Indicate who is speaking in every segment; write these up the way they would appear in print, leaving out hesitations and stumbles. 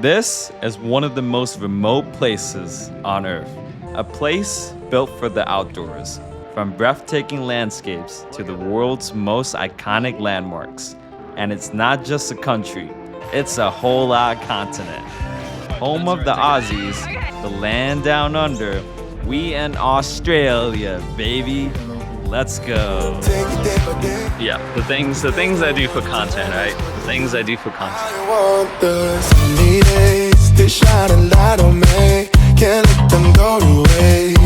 Speaker 1: This is one of the most remote places on Earth. A place built for the outdoors. From breathtaking landscapes to the world's most iconic landmarks. And it's not just a country, it's a whole continent. Home of the Aussies, the land down under, we in Australia, baby. Let's go. Yeah, the things I do for content, right? The things I do for content.
Speaker 2: I want the sunny days to shine a light on me. Can't let them go to waste.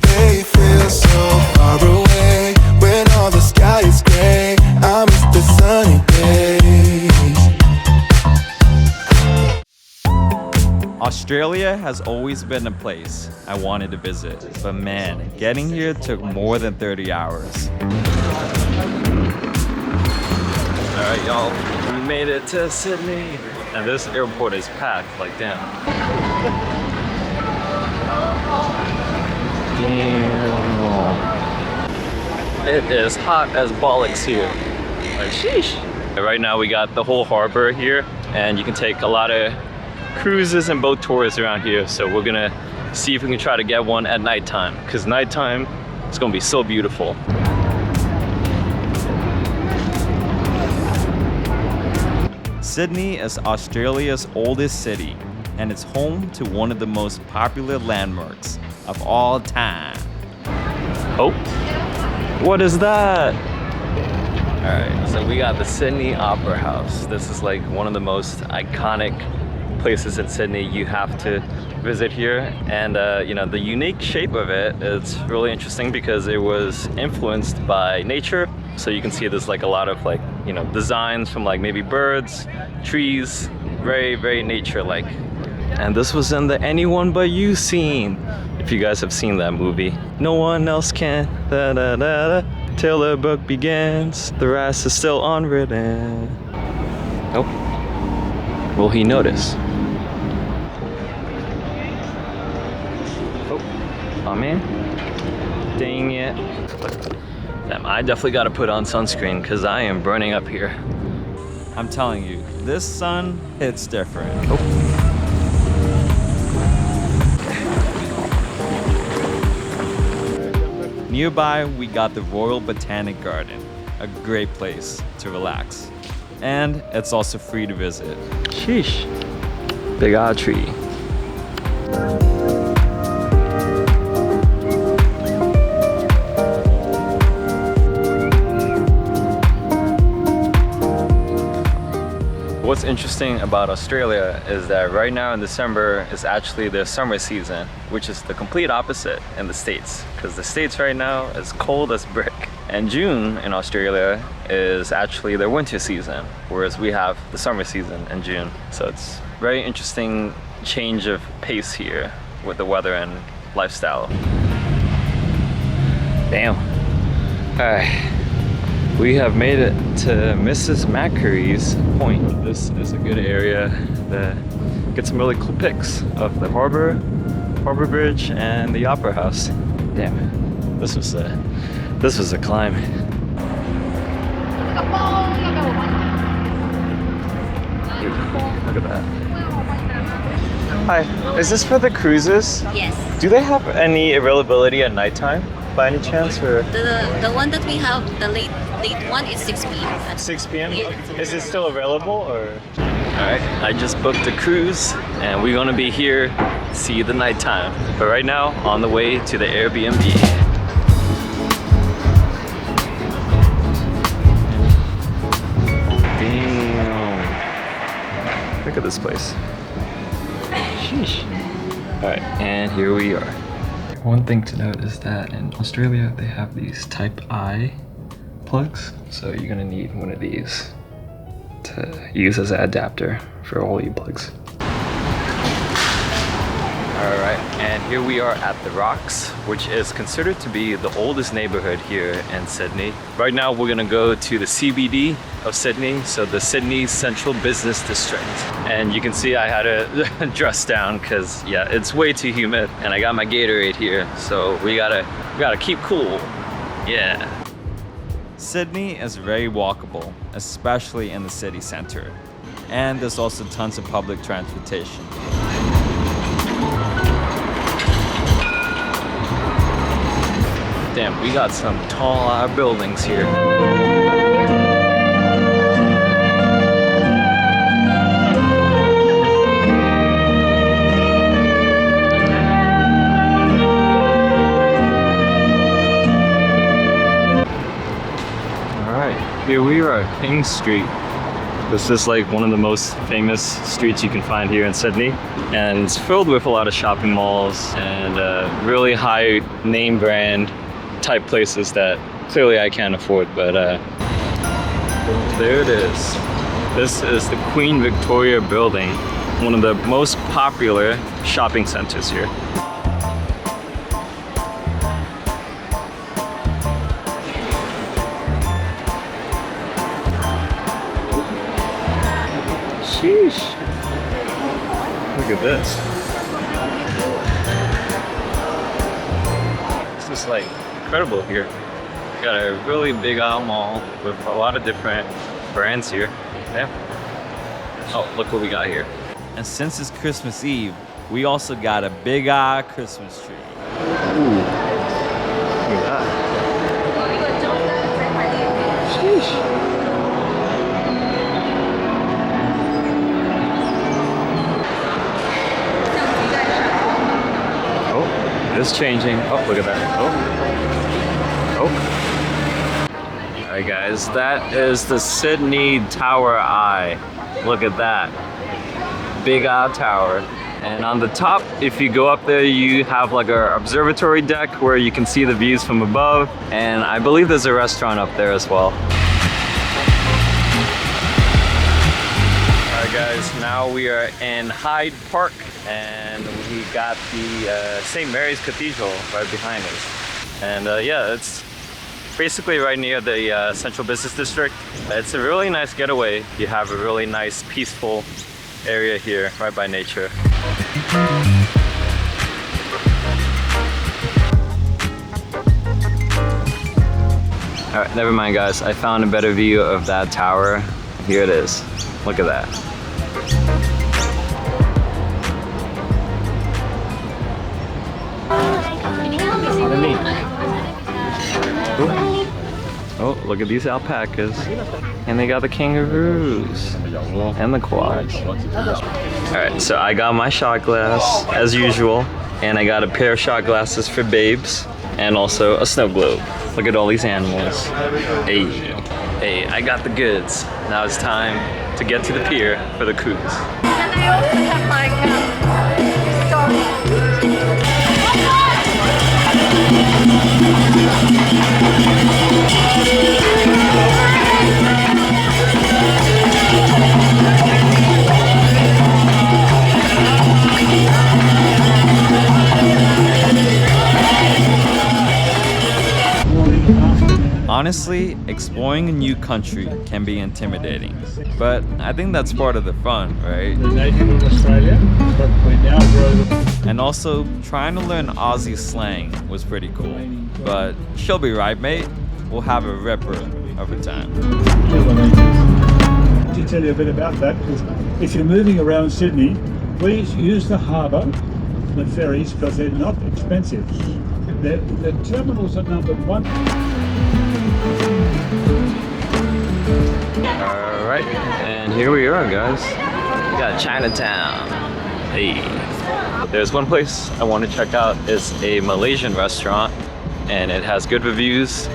Speaker 2: They feel so far away when all the sky is gray. I miss the sunny days.
Speaker 1: Australia has always been a place I wanted to visit, but man, getting here took more than 30 hours. Alright y'all, we made it to Sydney, and this airport is packed, like damn. Damn. It is hot as bollocks here, like sheesh. Right now we got the whole harbor here, and you can take a lot of cruises and boat tours around here, so we're gonna see if we can try to get one at nighttime, because nighttime is gonna be so beautiful. Sydney is Australia's oldest city, and it's home to one of the most popular landmarks of all time. Oh, what is that? Alright, so we got the Sydney Opera House. This is like one of the most iconic places in Sydney you have to visit here, and you know, the unique shape of it is really interesting because it was influenced by nature. So you can see there's like a lot of like, you know, designs from like maybe birds, trees, very nature-like. And this was in the Anyone But You scene, if you guys have seen that movie. No one else can, da da da da, till the book begins, the rest is still unwritten. Oh, will he notice? Oh man, dang it. Damn, I definitely gotta put on sunscreen because I am burning up here. I'm telling you, this sun hits different. Oh. Nearby, we got the Royal Botanic Garden, a great place to relax. And it's also free to visit. Sheesh, big odd tree. What's interesting about Australia is that right now in December is actually their summer season, which is the complete opposite in the States, because the States right now is cold as brick. And June in Australia is actually their winter season, whereas we have the summer season in June. So it's very interesting change of pace here with the weather and lifestyle. Damn. All right. We have made it to Mrs. Macquarie's Point. This is a good area to get some really cool pics of the harbor bridge, and the opera house. Damn it, this was a climb. Look at that. Hi, is this for the cruises?
Speaker 3: Yes.
Speaker 1: Do they have any availability at nighttime by any chance, or?
Speaker 3: The one that we have, the late one is 6 p.m.
Speaker 1: 6 p.m.?
Speaker 3: Yeah.
Speaker 1: Is it still available, or? Alright, I just booked a cruise and we're gonna be here to see the nighttime. But right now, on the way to the Airbnb. Damn. Look at this place. Sheesh. Alright, and here we are. One thing to note is that in Australia, they have these Type I plugs, so you're gonna need one of these to use as an adapter for all your plugs. Alright, and here we are at the Rocks, which is considered to be the oldest neighborhood here in Sydney. Right now we're gonna go to the CBD of Sydney, so the Sydney Central Business District. And you can see I had to dress down because yeah, it's way too humid, and I got my Gatorade here, so we gotta keep cool. Yeah. Sydney is very walkable, especially in the city center. and there's also tons of public transportation.
Speaker 4: Damn, we got some tall buildings here. Here we are at King Street. This is like one of the most famous streets you can find here in Sydney, and it's filled with a lot of shopping malls and really high name brand type places that clearly I can't afford, but there it is. This is the Queen Victoria building, one of the most popular shopping centers here. Sheesh. Look at this. This is like incredible here. Got a really big aisle mall with a lot of different brands here. Yeah. Oh, look what we got here.
Speaker 1: And since it's Christmas Eve, we also got a big Christmas tree.
Speaker 4: Ooh. Look at that. Sheesh. It's changing. Oh, look at that. Oh. Alright guys, that is the Sydney Tower Eye. Look at that. Big Eye Tower. And on the top, if you go up there, you have like an observatory deck where you can see the views from above. And I believe there's a restaurant up there as well. Alright guys, now we are in Hyde Park. And we got the St. Mary's Cathedral right behind us. And yeah, it's basically right near the Central Business District. It's a really nice getaway. You have a really nice, peaceful area here, right by nature. All right, never mind guys. I found a better view of that tower. Here it is. Look at that. Oh, look at these alpacas. And they got the kangaroos. And the quads. Alright, so I got my shot glass, as usual. And I got a pair of shot glasses for babes. And also a snow globe. Look at all these animals. Hey, hey, I got the goods. Now it's time to get to the pier for the cruise.
Speaker 3: And I also have like
Speaker 1: Honestly, exploring a new country can be intimidating, but I think that's part of the fun, right?
Speaker 5: The native of Australia, but we now grow them.
Speaker 1: And also, trying to learn Aussie slang was pretty cool. But she'll be right, mate. We'll have a ripper of a time.
Speaker 5: To tell you a bit about that, because if you're moving around Sydney, please use the harbour, the ferries, because they're not expensive. The terminals are number 1.
Speaker 4: Alright, and here we are guys. We got Chinatown. Hey. There's one place I want to check out. It's a Malaysian restaurant and it has good reviews.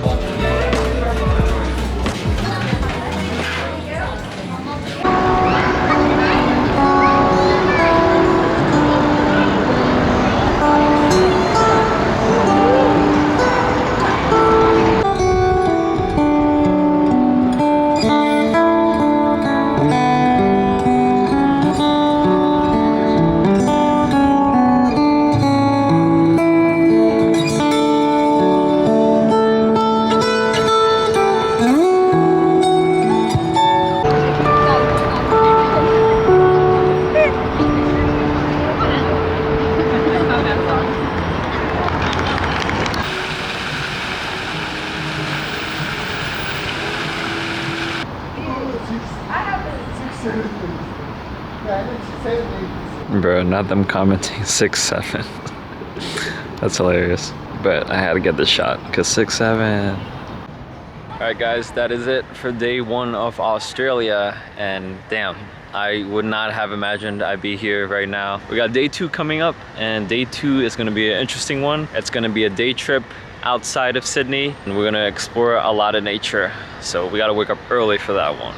Speaker 4: Bro, not them commenting 6'7". That's hilarious. But I had to get the shot because 6'7". Alright guys, that is it for day 1 of Australia, and damn, I would not have imagined I'd be here right now. We got day 2 coming up, and day 2 is gonna be an interesting one. It's gonna be a day trip outside of Sydney, and we're gonna explore a lot of nature. So we gotta wake up early for that one.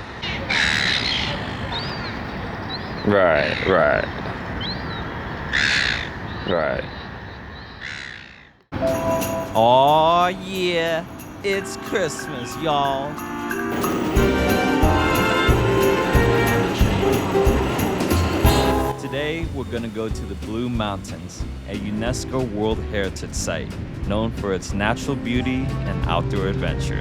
Speaker 4: Right.
Speaker 1: Oh yeah, it's Christmas, y'all. Today we're gonna go to the Blue Mountains, a UNESCO World Heritage Site known for its natural beauty and outdoor adventure.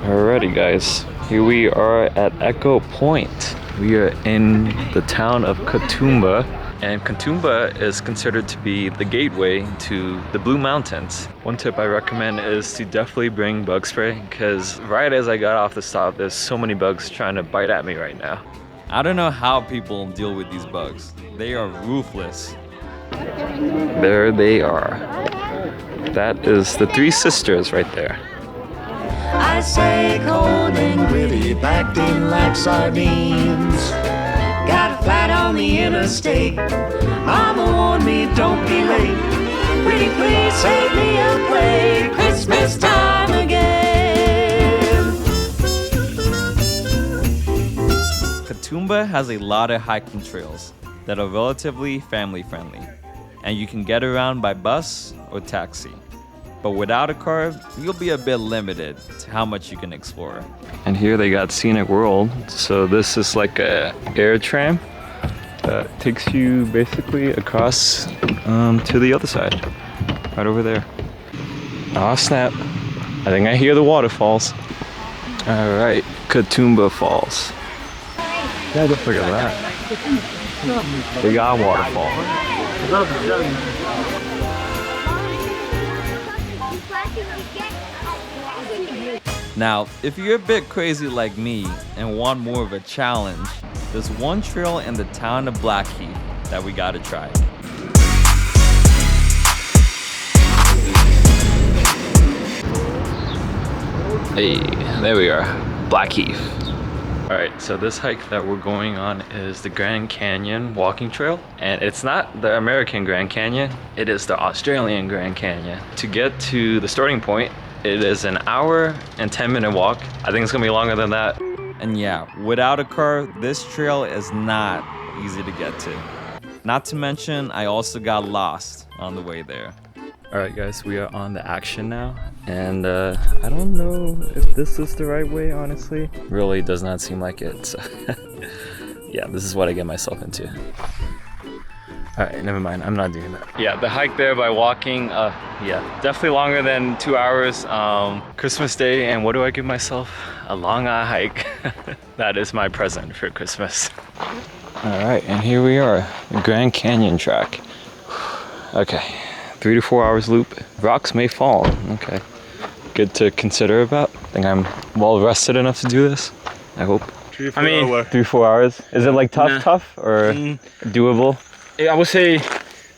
Speaker 4: Alrighty guys, here we are at Echo Point. We are in the town of Katoomba, and Katoomba is considered to be the gateway to the Blue Mountains. One tip I recommend is to definitely bring bug spray, because right as I got off the stop, there's so many bugs trying to bite at me right now.
Speaker 1: I don't know how people deal with these bugs. They are ruthless.
Speaker 4: There they are. That is the Three Sisters right there.
Speaker 6: I say cold and gritty, packed in like sardines. Got flat on the interstate. Mama warned me, don't be late. Pretty please save me a plate. Christmas time again.
Speaker 1: Katoomba has a lot of hiking trails that are relatively family friendly, and you can get around by bus or taxi. But without a car, you'll be a bit limited to how much you can explore.
Speaker 4: And here they got Scenic World. So this is like a air tram that takes you basically across to the other side, right over there. Oh snap! I think I hear the waterfalls. All right, Katoomba Falls. Look at that. They got a waterfall.
Speaker 1: Now, if you're a bit crazy like me and want more of a challenge, there's one trail in the town of Blackheath that we gotta try.
Speaker 4: Hey, there we are, Blackheath. All right, so this hike that we're going on is the Grand Canyon walking trail, and it's not the American Grand Canyon, it is the Australian Grand Canyon. To get to the starting point, it is an hour and 10-minute walk. I think it's gonna be longer than that.
Speaker 1: And yeah, without a car, this trail is not easy to get to. Not to mention, I also got lost on the way there.
Speaker 4: All right, guys, we are on the action now, and I don't know if this is the right way, honestly. Really does not seem like it, so yeah, this is what I get myself into. All right, never mind, I'm not doing that. Yeah, the hike there by walking, yeah, definitely longer than 2 hours. Christmas Day, and what do I give myself? A long hike. That is my present for Christmas. All right, and here we are, the Grand Canyon track. Okay. 3 to 4 hours loop. Rocks may fall. Okay. Good to consider about. I think I'm well rested enough to do this. I hope.
Speaker 7: 3 to
Speaker 4: 4 hours. Is it like tough or doable?
Speaker 7: I would say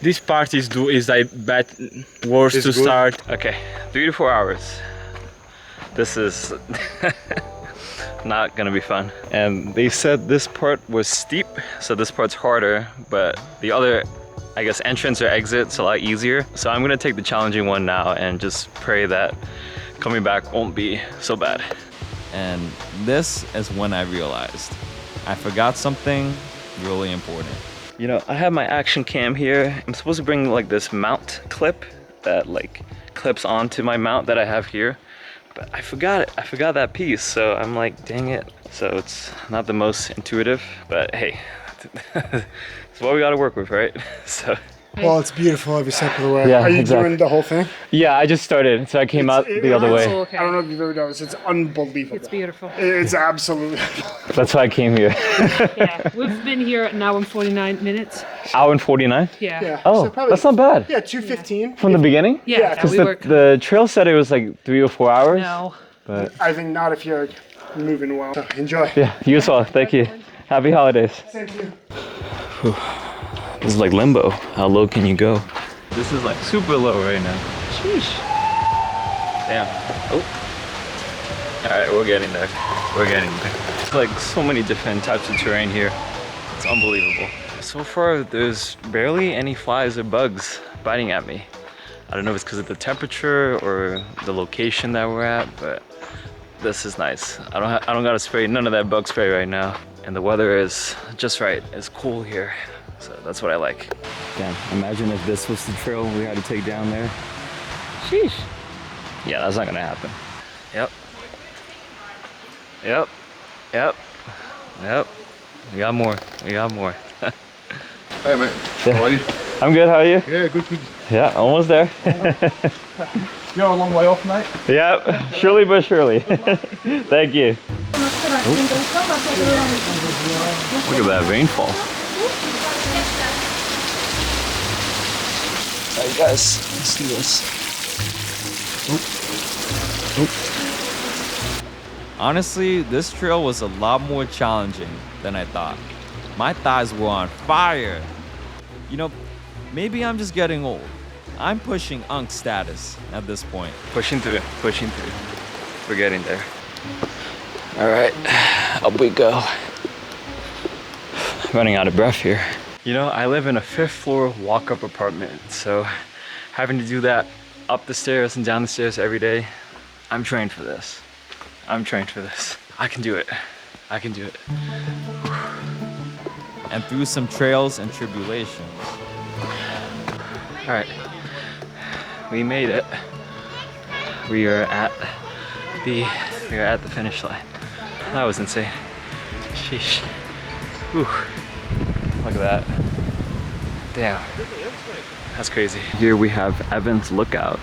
Speaker 7: this part is like worse to start.
Speaker 4: Okay. 3 to 4 hours. This is not gonna be fun. And they said this part was steep, so this part's harder, but the other, I guess, entrance or exit's a lot easier. So I'm gonna take the challenging one now and just pray that coming back won't be so bad.
Speaker 1: And this is when I realized I forgot something really important.
Speaker 4: You know, I have my action cam here. I'm supposed to bring like this mount clip that like clips onto my mount that I have here, but I forgot it. I forgot that piece, so I'm like, dang it. So it's not the most intuitive, but hey, it's what we gotta work with, right? So.
Speaker 8: Well, it's beautiful every step of the way.
Speaker 4: Yeah,
Speaker 8: Are you
Speaker 4: exactly.
Speaker 8: doing the whole thing?
Speaker 4: Yeah, I just started, so I came out the other way.
Speaker 8: I don't know if you've ever noticed. It's unbelievable.
Speaker 9: It's beautiful.
Speaker 8: It's absolutely.
Speaker 4: That's why I came here.
Speaker 9: Yeah, we've been here an hour and 49 minutes.
Speaker 4: Hour and 49?
Speaker 9: Yeah.
Speaker 8: Yeah.
Speaker 4: Oh,
Speaker 8: so probably,
Speaker 4: that's not bad.
Speaker 8: Yeah, 2:15.
Speaker 4: From the beginning?
Speaker 9: Yeah,
Speaker 4: Because
Speaker 9: we work.
Speaker 4: the trail said it was like 3 or 4 hours.
Speaker 9: No.
Speaker 4: But
Speaker 8: I think not if you're moving well. So enjoy.
Speaker 4: yeah, you as well. Thank you. Happy holidays.
Speaker 8: Thank you.
Speaker 4: This is like limbo. How low can you go? This is like super low right now. Sheesh. Damn. Oh. Alright, we're getting there. We're getting there. It's like so many different types of terrain here. It's unbelievable. So far, there's barely any flies or bugs biting at me. I don't know if it's because of the temperature or the location that we're at, but this is nice. I don't gotta spray none of that bug spray right now. And the weather is just right. It's cool here. So that's what I like. Damn, imagine if this was the trail we had to take down there. Sheesh. Yeah, that's not gonna happen. Yep. Yep. Yep. Yep. We got more. We got more.
Speaker 10: Hey mate, how are you?
Speaker 4: I'm good, how are you?
Speaker 10: Yeah, good.
Speaker 4: Yeah, almost there.
Speaker 10: You're a long way off, mate.
Speaker 4: Yeah, surely but surely. Thank you. Look at that rainfall. Alright guys, let's do this.
Speaker 1: Honestly, this trail was a lot more challenging than I thought. My thighs were on fire. You know, maybe I'm just getting old. I'm pushing unk status at this point.
Speaker 4: Pushing through, pushing through. We're getting there. Alright, up we go. Running out of breath here. You know, I live in a 5th floor walk-up apartment, so having to do that up the stairs and down the stairs every day, I'm trained for this. I'm trained for this. I can do it. I can do it.
Speaker 1: And through some trails and tribulations.
Speaker 4: All right, we made it. We are at the finish line. That was insane. Sheesh. Whew. Look at that. Damn. That's crazy. Here we have Evans Lookout.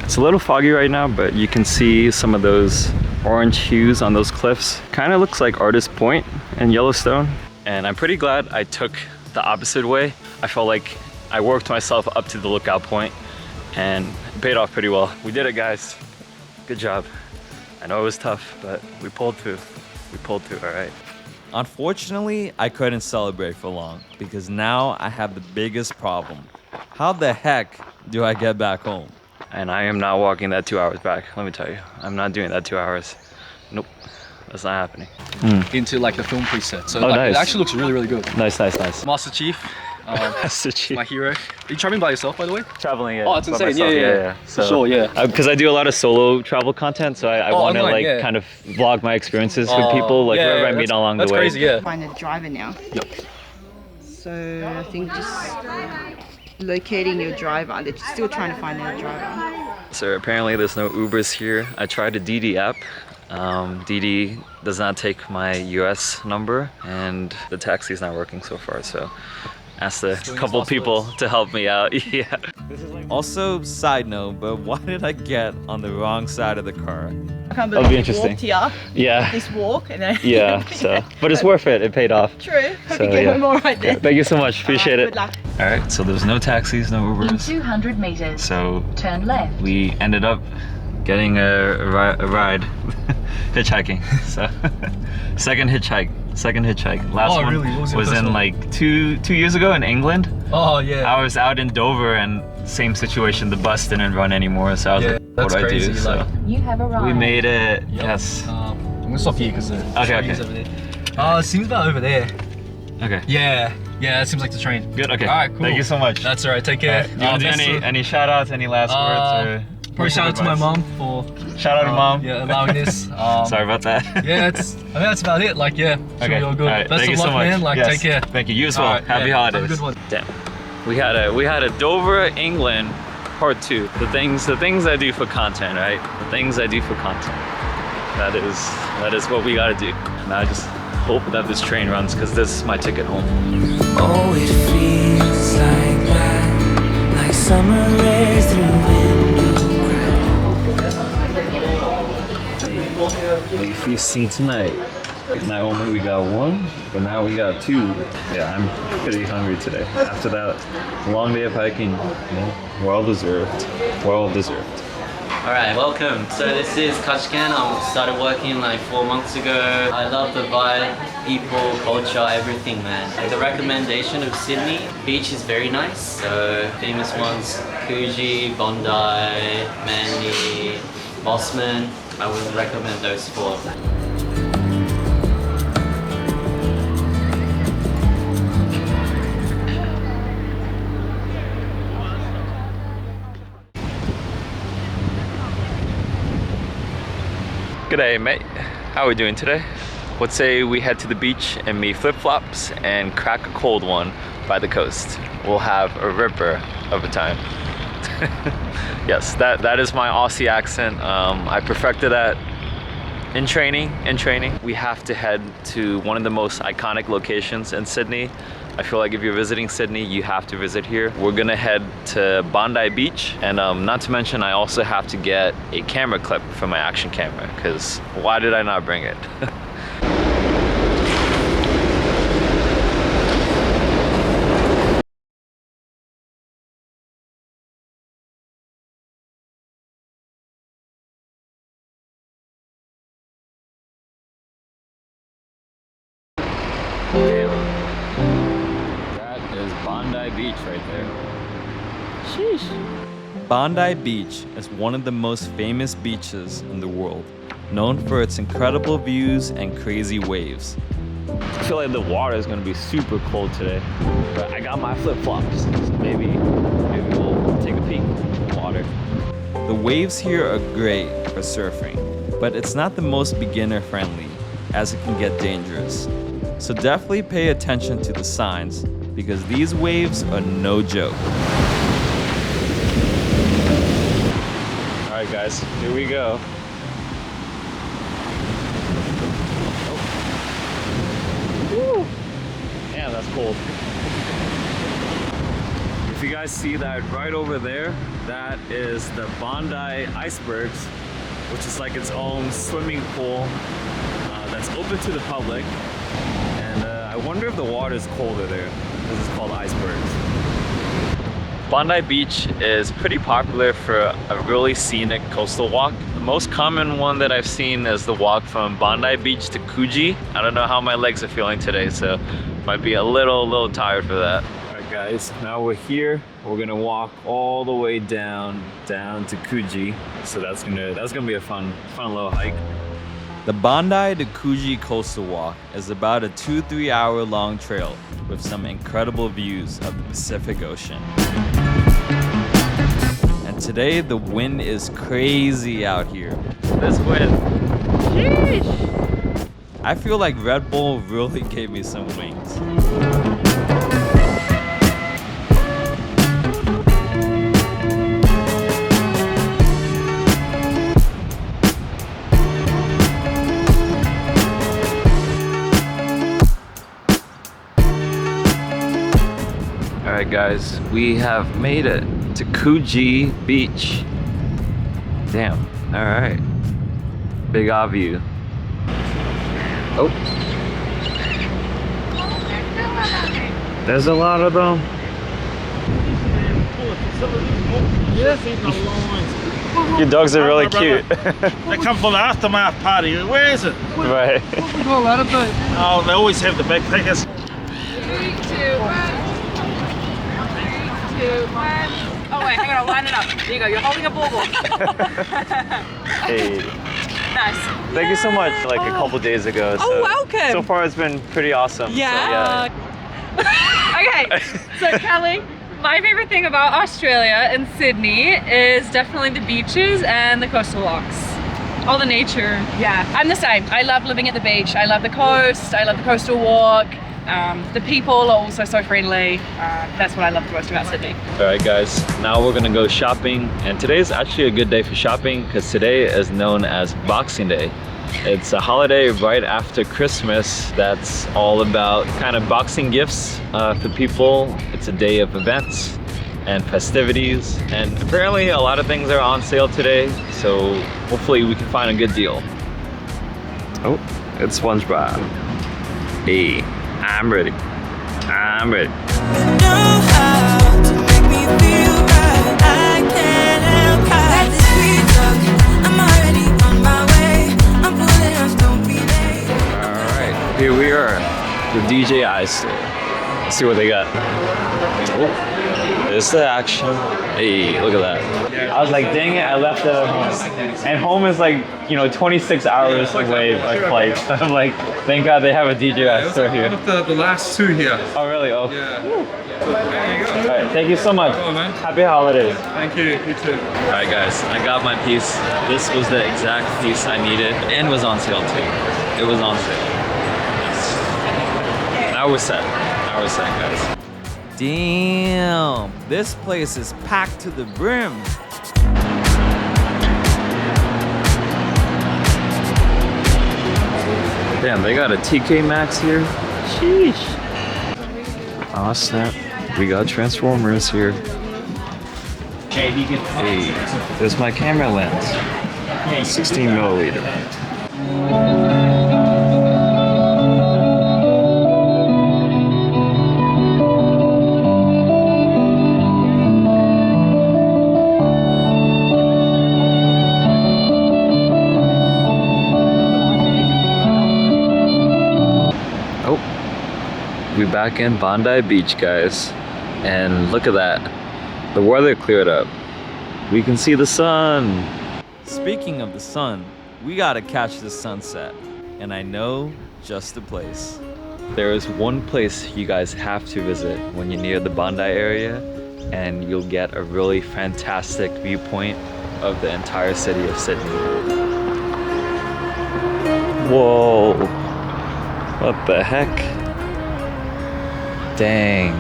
Speaker 4: It's a little foggy right now, but you can see some of those orange hues on those cliffs. Kind of looks like Artist Point in Yellowstone. And I'm pretty glad I took the opposite way. I felt like I worked myself up to the lookout point and it paid off pretty well. We did it, guys. Good job. I know it was tough, but we pulled through. We pulled through, all right.
Speaker 1: Unfortunately, I couldn't celebrate for long because now I have the biggest problem. How the heck do I get back home?
Speaker 4: And I am not walking that 2 hours back, let me tell you. I'm not doing that 2 hours. Nope, that's not happening.
Speaker 10: Into like the film preset, so
Speaker 4: nice.
Speaker 10: it actually looks really, really good.
Speaker 4: Nice, nice, nice.
Speaker 10: Master Chief,
Speaker 4: Master Chief.
Speaker 10: my hero. Are you traveling by yourself, by the way?
Speaker 4: Traveling, yeah.
Speaker 10: Oh, it's
Speaker 4: by
Speaker 10: insane.
Speaker 4: myself,
Speaker 10: Yeah.
Speaker 4: So,
Speaker 10: sure, yeah.
Speaker 4: Because I do a lot of solo travel content, so I want to
Speaker 10: online,
Speaker 4: like
Speaker 10: yeah.
Speaker 4: kind of vlog my experiences with people, like wherever I meet along the way.
Speaker 10: That's crazy, yeah.
Speaker 11: Find a driver now.
Speaker 10: Yep.
Speaker 11: So I think just locating your driver. They're still trying to find their driver.
Speaker 4: So apparently there's no Ubers here. I tried the DD app. DD does not take my US number and the taxi's not working so far, so asked a couple people to help me out. Yeah.
Speaker 1: Also, side note, but why did I get on the wrong side of the car?
Speaker 11: I can't
Speaker 4: That'll be
Speaker 11: believe you
Speaker 4: interesting.
Speaker 11: walked here.
Speaker 4: Yeah.
Speaker 11: This walk and then
Speaker 4: Yeah, so but it's worth it. It paid off.
Speaker 11: True. Hope
Speaker 4: So,
Speaker 11: you get
Speaker 4: yeah.
Speaker 11: home all right then.
Speaker 4: Thank you so much. Appreciate it.
Speaker 11: Good luck.
Speaker 4: All right, so there's no taxis, no
Speaker 12: In
Speaker 4: Ubers.
Speaker 12: 200 meters,
Speaker 4: So
Speaker 12: turn left.
Speaker 4: we ended up getting a ride, hitchhiking. So second hitchhike. Last one
Speaker 10: really? What was your
Speaker 4: was
Speaker 10: first
Speaker 4: in
Speaker 10: one?
Speaker 4: like two years ago in England.
Speaker 10: Oh, yeah.
Speaker 4: I was out in Dover and same situation. The bus didn't run anymore, so I was
Speaker 10: Yeah,
Speaker 4: like, what
Speaker 10: that's
Speaker 4: do I do?
Speaker 10: crazy,
Speaker 4: So
Speaker 10: like-
Speaker 12: You have arrived.
Speaker 4: we made it.
Speaker 10: Yep.
Speaker 4: Yes.
Speaker 10: I'm gonna stop here because the train is
Speaker 4: okay.
Speaker 10: over there. It seems about over there.
Speaker 4: Okay.
Speaker 10: Yeah, it seems like the train.
Speaker 4: Good. Okay.
Speaker 10: All right, cool.
Speaker 4: Thank you so much.
Speaker 10: That's all right. Take care.
Speaker 4: Do you want to do any shout outs, any last words? Or
Speaker 10: Probably shout out to my mom for
Speaker 4: Shout out to mom.
Speaker 10: Yeah, allowing this.
Speaker 4: Sorry about that.
Speaker 10: Yeah, I think that's about it. Like, yeah, should be all good.
Speaker 4: All right.
Speaker 10: Best
Speaker 4: Thank you
Speaker 10: of luck,
Speaker 4: so much.
Speaker 10: man. Like,
Speaker 4: Yes.
Speaker 10: take care.
Speaker 4: Thank you. You as well.
Speaker 10: All right,
Speaker 4: Happy
Speaker 10: yeah,
Speaker 4: holidays.
Speaker 10: have a good one.
Speaker 4: Damn. We had a Dover, England, part 2. The things I do for content, right? The things I do for content. That is what we gotta do. And I just hope that this train runs because this is my ticket home.
Speaker 6: Oh, it feels like that, like summer rays through window
Speaker 4: If you see tonight, not only we got 1, but now we got 2. Yeah, I'm pretty hungry today. After that long day of hiking, well deserved. Well deserved.
Speaker 12: Alright, welcome. So this is Kashkan. I started working like 4 months ago. I love the vibe, people, culture, everything, man. Like the recommendation of Sydney, beach is very nice. So famous ones, Coogee, Bondi, Manly, Mossman. I would recommend those 4.
Speaker 1: G'day mate, how are we doing today? Let's say we head to the beach and meet flip-flops and crack a cold one by the coast. We'll have a ripper of a time. Yes, that is my Aussie accent. I perfected that in training. We have to head to one of the most iconic locations in Sydney. I feel like if you're visiting Sydney, you have to visit here. We're gonna head to Bondi Beach, and not to mention I also have to get a camera clip for my action camera, because why did I not bring it? Bondi Beach right there. Sheesh. Bondi Beach is one of the most famous beaches in the world, known for its incredible views and crazy waves. I feel like the water is gonna be super cold today, but I got my flip-flops, so maybe we'll take a peek in the water. The waves here are great for surfing, but it's not the most beginner-friendly, as it can get dangerous. So definitely pay attention to the signs, because these waves are no joke. All right guys, here we go. Oh. Damn, that's cold. If you guys see that right over there, that is the Bondi icebergs, which is like its own swimming pool that's open to the public. And I wonder if the water is colder there. This is called icebergs. Bondi Beach is pretty popular for a really scenic coastal walk. The most common one that I've seen is the walk from Bondi Beach to Coogee. I don't know how my legs are feeling today, so might be a little tired for that. All right guys, now we're here. We're gonna walk all the way down to Coogee. So that's gonna be a fun little hike. The Bondi to Coogee Coastal Walk is about a 2-3 hour long trail with some incredible views of the Pacific Ocean. And today the wind is crazy out here. This wind. Sheesh. I feel like Red Bull really gave me some wings. Alright guys, we have made it to Coogee Beach. Damn, alright. Big eye view. Oh. There's a lot of them. Your dogs are really cute.
Speaker 13: They come for the aftermath party. Where is it?
Speaker 1: Right.
Speaker 13: What we call that a bit? Oh, they always have the backpackers.
Speaker 14: 3, 2, 1. 3, 2, 1. Oh wait, hang on, I'll line it up. There you go, you're holding a bauble.
Speaker 1: Hey.
Speaker 14: Nice.
Speaker 1: Thank you so much, like a couple days ago.
Speaker 14: Oh,
Speaker 1: so,
Speaker 14: welcome.
Speaker 1: So far it's been pretty awesome.
Speaker 14: Yeah.
Speaker 1: So, yeah.
Speaker 9: Okay, so Kelly, my favorite thing about Australia and Sydney is definitely the beaches and the coastal walks. All the nature. Yeah, I'm the same. I love living at the beach. I love the coast. I love the coastal walk. The people are also so friendly. That's what I love the most about Sydney.
Speaker 1: Alright guys, now we're gonna go shopping, and today's actually a good day for shopping because today is known as Boxing Day. It's a holiday right after Christmas that's all about kind of boxing gifts for people. It's a day of events and festivities, and apparently a lot of things are on sale today, so hopefully we can find a good deal. Oh, it's SpongeBob. Hey, I'm ready. I'm ready.
Speaker 6: You know how to make me feel right. I can't help how this sweet love
Speaker 4: here we are, the DJI store. Let's see what they got. Oh, there's the action. Hey, look at that. I was like, dang it, I left it at home. And home is like, you know, 26 hours away by flight. I'm like, thank God they have a DJI store here.
Speaker 15: One of the last two here.
Speaker 4: Oh, really? Oh.
Speaker 15: Yeah. There you go.
Speaker 4: All right, thank you so much.
Speaker 15: Go on, man.
Speaker 4: Happy holidays.
Speaker 15: Thank you. You too.
Speaker 4: All right, guys, I got my piece. This was the exact piece I needed, and was on sale too. It was on sale. Now we're set. Now we're set, guys.
Speaker 1: Damn, this place is packed to the brim.
Speaker 4: Damn, they got a TK Maxx here. Sheesh. Aw, snap. We got Transformers here. Hey, there's my camera lens. 16mm. We back in Bondi Beach, guys, and look at that. The weather cleared up. We can see the sun.
Speaker 1: Speaking of the sun, we gotta catch the sunset, and I know just the place.
Speaker 4: There is one place you guys have to visit when you're near the Bondi area, and you'll get a really fantastic viewpoint of the entire city of Sydney. Whoa, what the heck? Dang.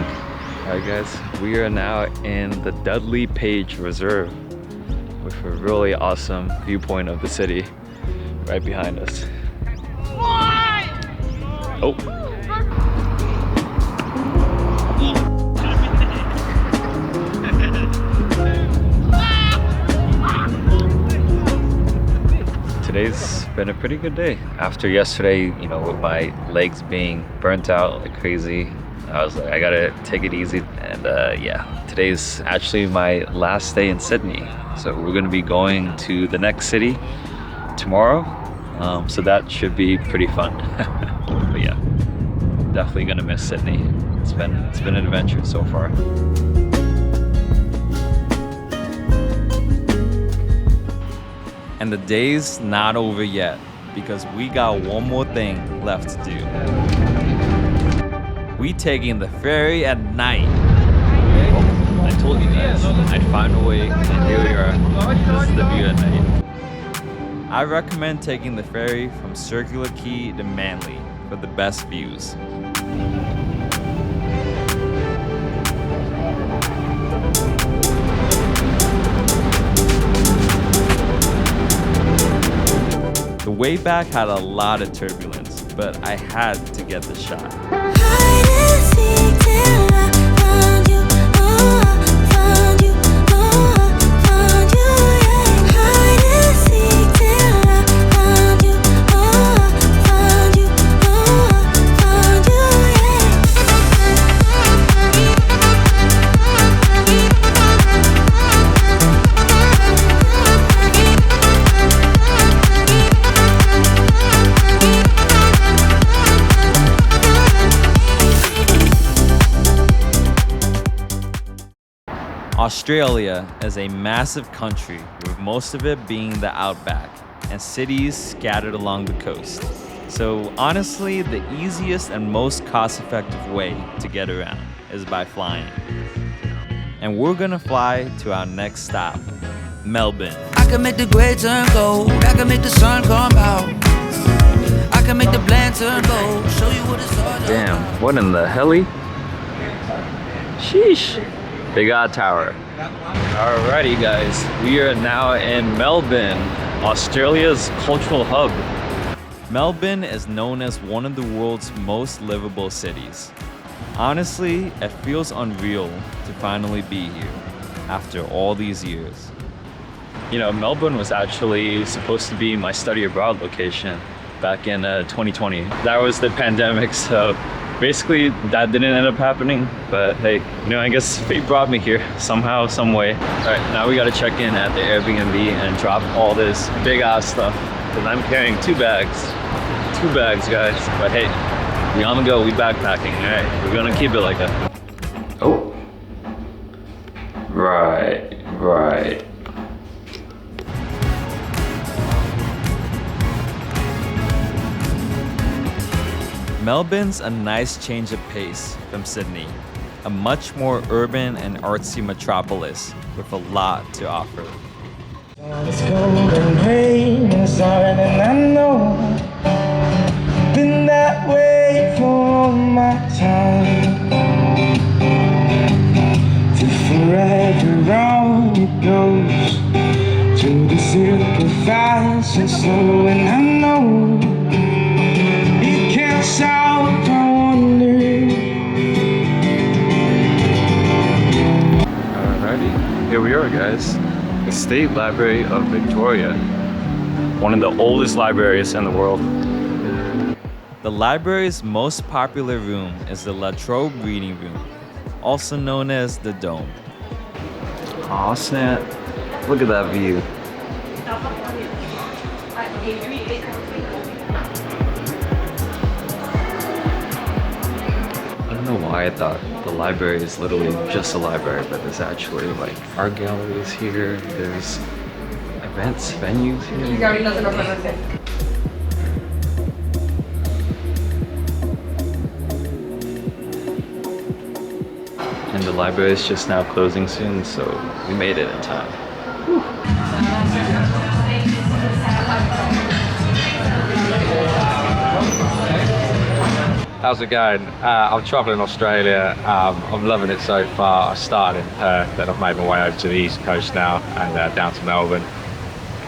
Speaker 4: Alright guys, we are now in the Dudley Page Reserve with a really awesome viewpoint of the city right behind us. Oh. Today's been a pretty good day. After yesterday, you know, with my legs being burnt out like crazy, I was like, I gotta take it easy. And yeah, today's actually my last day in Sydney. So we're gonna be going to the next city tomorrow. So that should be pretty fun. But yeah, definitely gonna miss Sydney. It's been an adventure so far.
Speaker 1: And the day's not over yet, because we got one more thing left to do. We taking the ferry at night.
Speaker 4: I told you guys, I'd find a way, and here we are. This is the view at night.
Speaker 1: I recommend taking the ferry from Circular Quay to Manly for the best views. The way back had a lot of turbulence, but I had to get the shot. Australia is a massive country, with most of it being the outback and cities scattered along the coast. So honestly, the easiest and most cost-effective way to get around is by flying. And we're gonna fly to our next stop, Melbourne.
Speaker 6: I can make the gray turn gold, I can make the sun come out, I can make the bland turn gold, show you what it's all about.
Speaker 4: Damn, what in the heli? Sheesh. Big Odd Tower. Alrighty guys, we are now in Melbourne, Australia's cultural hub.
Speaker 1: Melbourne is known as one of the world's most livable cities. Honestly, it feels unreal to finally be here after all these years.
Speaker 4: You know, Melbourne was actually supposed to be my study abroad location back in 2020. That was the pandemic, so basically that didn't end up happening, but hey, you know, I guess fate brought me here somehow, some way. All right, now we gotta check in at the Airbnb and drop all this big ass stuff, because I'm carrying two bags guys, but hey, We on the go, we backpacking. Alright, we're gonna keep it like that. Oh. Right.
Speaker 1: Melbourne's a nice change of pace from Sydney, a much more urban and artsy metropolis with a lot to offer.
Speaker 6: It's cold and rain inside, and I know been that way for all my time. To forever on it goes, to the sacrifice and slow, and I know it can't solve my wonder.
Speaker 4: Alrighty, here we are, guys. The State Library of Victoria, one of the oldest libraries in the world.
Speaker 1: The library's most popular room is the La Trobe Reading Room, also known as the Dome.
Speaker 4: Aw, snap. Look at that view. I don't know why I thought the library is literally just a library, but there's actually like art galleries here, there's events, venues here. And the library is just now closing soon, so we made it in time.
Speaker 16: How's it going? I'm traveling Australia. I'm loving it so far. I started in Perth, then I've made my way over to the East Coast now and down to Melbourne.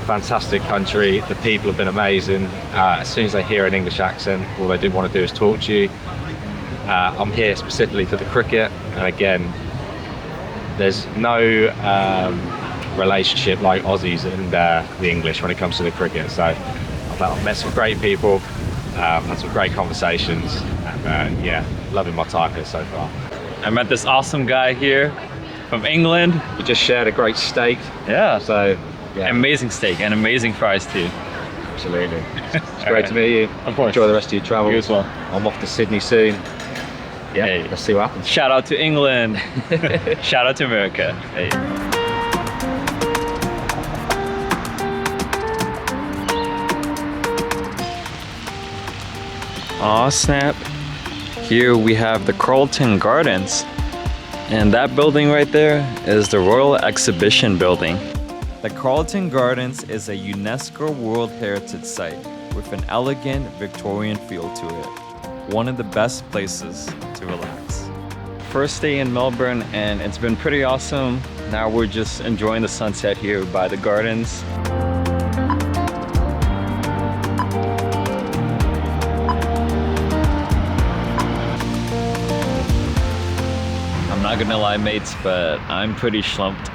Speaker 16: Fantastic country. The people have been amazing. As soon as they hear an English accent, all they do want to do is talk to you. I'm here specifically for the cricket, and again, there's no relationship like Aussies and the English when it comes to the cricket. So I've met some great people, had some great conversations, and yeah, loving my time here so far.
Speaker 4: I met this awesome guy here from England.
Speaker 16: We just shared a great steak.
Speaker 4: Yeah.
Speaker 16: So yeah.
Speaker 4: Amazing steak and amazing fries too.
Speaker 16: Absolutely. It's great to meet you.
Speaker 4: Of course.
Speaker 16: Enjoy the rest of your travel.
Speaker 4: You as well.
Speaker 16: I'm off to Sydney soon. Yeah,
Speaker 4: hey.
Speaker 16: Let's see what happens.
Speaker 4: Shout out to England. Shout out to America. Hey. Aw, snap. Here we have the Carlton Gardens. And that building right there is the Royal Exhibition Building.
Speaker 1: The Carlton Gardens is a UNESCO World Heritage Site with an elegant Victorian feel to it. One of the best places to relax.
Speaker 4: First day in Melbourne and it's been pretty awesome. Now we're just enjoying the sunset here by the gardens. I'm not gonna lie, mates, but I'm pretty slumped.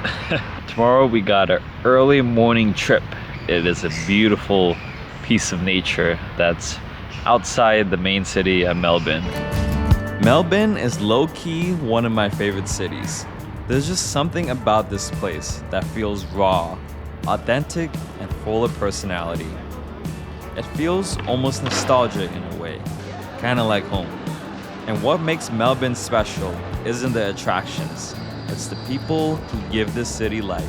Speaker 4: Tomorrow we got an early morning trip. It is a beautiful piece of nature that's outside the main city of Melbourne.
Speaker 1: Melbourne is low-key one of my favorite cities. There's just something about this place that feels raw, authentic, and full of personality. It feels almost nostalgic in a way, kinda like home. And what makes Melbourne special isn't the attractions, it's the people who give this city life.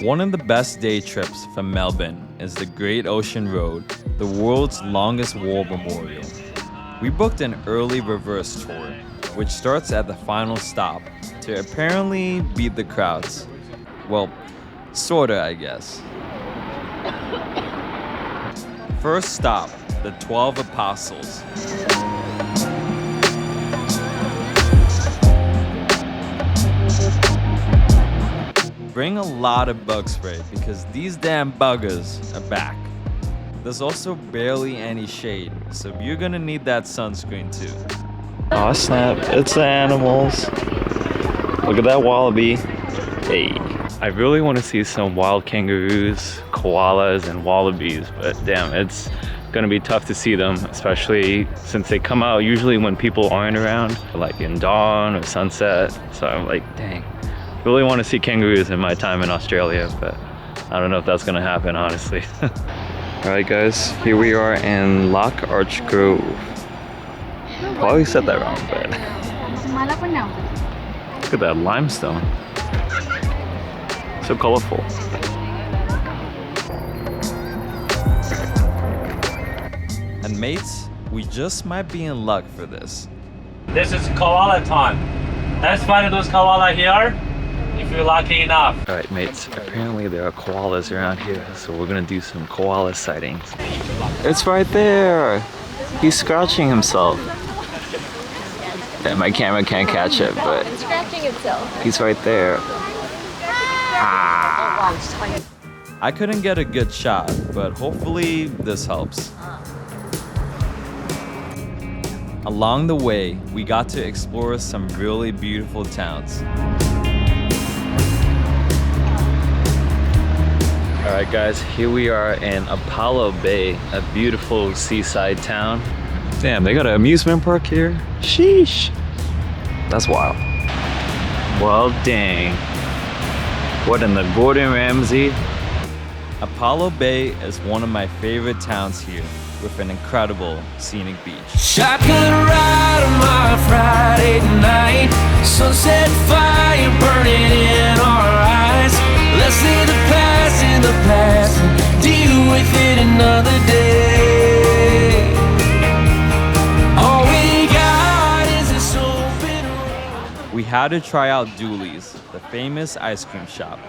Speaker 1: One of the best day trips from Melbourne is the Great Ocean Road, the world's longest war memorial. We booked an early reverse tour, which starts at the final stop to apparently beat the crowds. Well, sorta, I guess. First stop, the 12 Apostles. Bring a lot of bug spray because these damn buggers are back. There's also barely any shade, so you're gonna need that sunscreen too.
Speaker 4: Aw snap, it's the animals. Look at that wallaby. Hey. I really want to see some wild kangaroos, koalas, and wallabies, but damn, it's gonna be tough to see them, especially since they come out usually when people aren't around, like in dawn or sunset. So I'm like, dang. Really want to see kangaroos in my time in Australia, but I don't know if that's gonna happen, honestly. Alright guys, here we are in Loch Arch Grove. Probably said that wrong, but look at that limestone. So colorful.
Speaker 1: And mates, we just might be in luck for this.
Speaker 17: This is koala time. Let's find those koala here, if you're lucky enough.
Speaker 4: Alright mates, apparently there are koalas around here, so we're gonna do some koala sightings. It's right there! He's scratching himself. Yeah, my camera can't catch it, but
Speaker 18: It's scratching itself.
Speaker 4: he's right there. Ah.
Speaker 1: I couldn't get a good shot, but hopefully this helps. Along the way, we got to explore some really beautiful towns.
Speaker 4: Alright guys, here we are in Apollo Bay, a beautiful seaside town. Damn, they got an amusement park here? Sheesh! That's wild. Well, dang. What in the Gordon Ramsay?
Speaker 1: Apollo Bay is one of my favorite towns here, with an incredible scenic beach.
Speaker 6: Shotgun ride on my Friday night, sunset fire burning in our eyes. Let's leave the past in the past and deal with it another day. All we got is this open road.
Speaker 1: We had to try out Dooley's, the famous ice cream shop,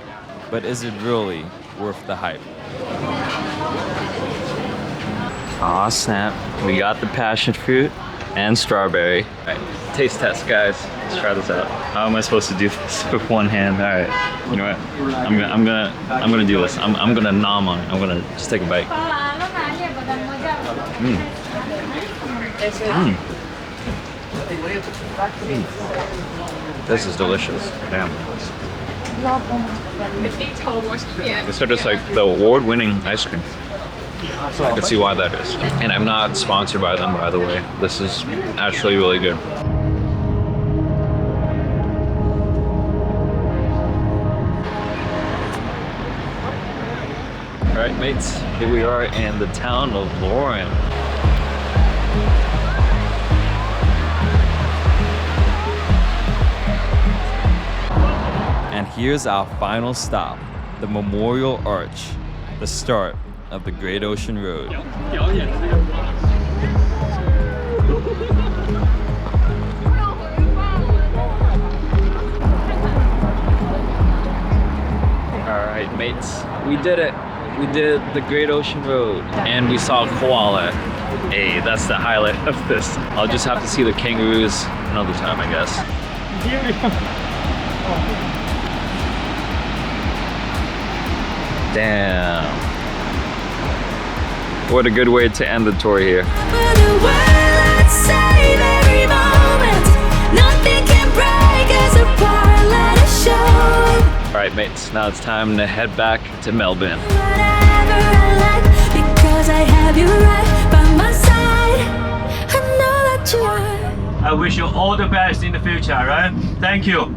Speaker 1: but is it really worth the hype?
Speaker 4: Aw snap, we got the passion fruit and strawberry. Alright, taste test guys, let's try this out. How am I supposed to do this with one hand? Alright, you know what, I'm gonna do this. I'm gonna nom on it. I'm gonna just take a bite. This is delicious, damn. This is just like the award-winning ice cream. I can see why that is. And I'm not sponsored by them, by the way. This is actually really good. Alright mates, here we are in the town of Lauren.
Speaker 1: And here's our final stop, the Memorial Arch, the start of the Great Ocean Road.
Speaker 4: Alright mates, we did it. We did the Great Ocean Road and we saw a koala. Hey, that's the highlight of this. I'll just have to see the kangaroos another time, I guess. Damn. What a good way to end the tour here. Alright mates, now it's time to head back to Melbourne.
Speaker 17: I wish you all the best in the future, right? Thank you.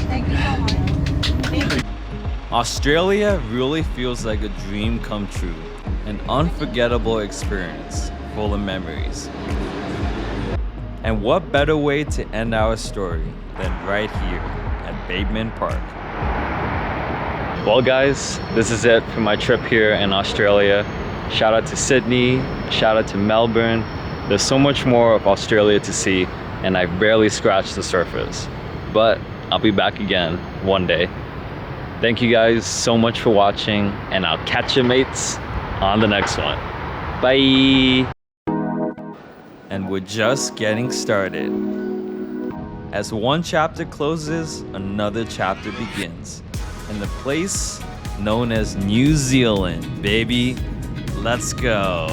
Speaker 11: Thank you so much. Thank you.
Speaker 1: Australia really feels like a dream come true, an unforgettable experience full of memories. And what better way to end our story than right here at Bateman Park. Well guys, this is it for my trip here in Australia. Shout out to Sydney, shout out to Melbourne. There's so much more of Australia to see and I barely scratched the surface. But I'll be back again one day. Thank you guys so much for watching and I'll catch you mates on the next one. Bye! And we're just getting started. As one chapter closes, another chapter begins. In the place known as New Zealand, baby. Let's go.